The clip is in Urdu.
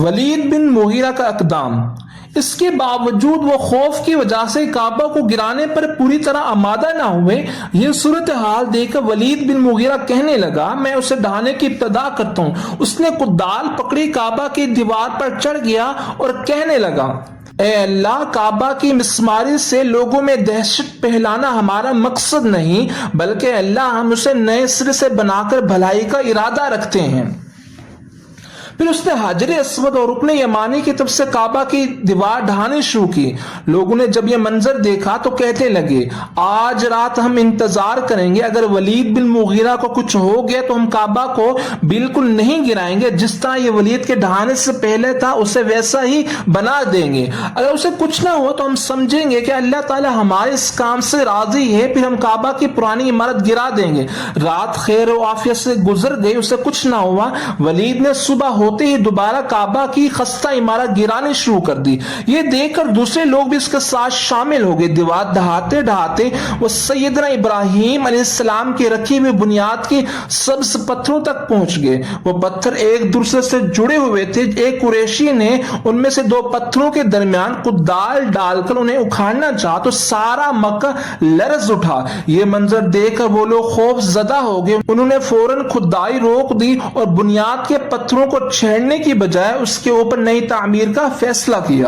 ولید بن مغیرہ کا اقدام۔ اس کے باوجود وہ خوف کی وجہ سے کعبہ کو گرانے پر پوری طرح آمادہ نہ ہوئے۔ یہ صورتحال دیکھ کر ولید بن مغیرہ کہنے لگا میں اسے ڈھانے کی ابتدا کرتا ہوں۔ اس نے کدال پکڑی، کعبہ کی دیوار پر چڑھ گیا اور کہنے لگا اے اللہ، کعبہ کی مسماری سے لوگوں میں دہشت پھیلانا ہمارا مقصد نہیں، بلکہ اللہ ہم اسے نئے سرے سے بنا کر بھلائی کا ارادہ رکھتے ہیں۔ پھر اس نے حجر اسود اور رکن یمانی کی طرف سے کعبہ کی دیوار ڈھانی شروع کی۔ لوگوں نے جب یہ منظر دیکھا تو کہتے لگے آج رات ہم انتظار کریں گے، اگر ولید بن مغیرہ کو کچھ ہو گیا تو ہم کعبہ کو بالکل نہیں گرائیں گے، جس طرح یہ ولید کے ڈھانے سے پہلے تھا اسے ویسا ہی بنا دیں گے۔ اگر اسے کچھ نہ ہو تو ہم سمجھیں گے کہ اللہ تعالی ہمارے اس کام سے راضی ہے، پھر ہم کعبہ کی پرانی عمارت گرا دیں گے۔ رات خیر و عافیت سے گزر گئی، اسے کچھ نہ ہوا۔ ولید نے صبح ہوتے ہی دوبارہ کعبہ کی خستہ عمارت گرانی شروع کر دی۔ یہ دیکھ کر دوسرے لوگ بھی اس کے ساتھ شامل ہو گئے۔ دیوار ڈھاتے ڈھاتے وہ سیدنا ابراہیم علیہ السلام کی رکھی ہوئی بنیاد کی سبز پتھروں تک پہنچ گئے۔ وہ پتھر ایک دوسرے سے جڑے ہوئے تھے۔ ایک قریشی نے ان میں سے دو پتھروں کے درمیان کدال ڈال کر انہیں اکھاڑنا چاہا تو سارا مکہ لرز اٹھا۔ یہ منظر دیکھ کر وہ لوگ خوف زدہ ہو گئے۔ انہوں نے فوراً کھدائی روک دی اور بنیاد کے پتھروں کو چھیڑنے کی بجائے اس کے اوپر نئی تعمیر کا فیصلہ کیا۔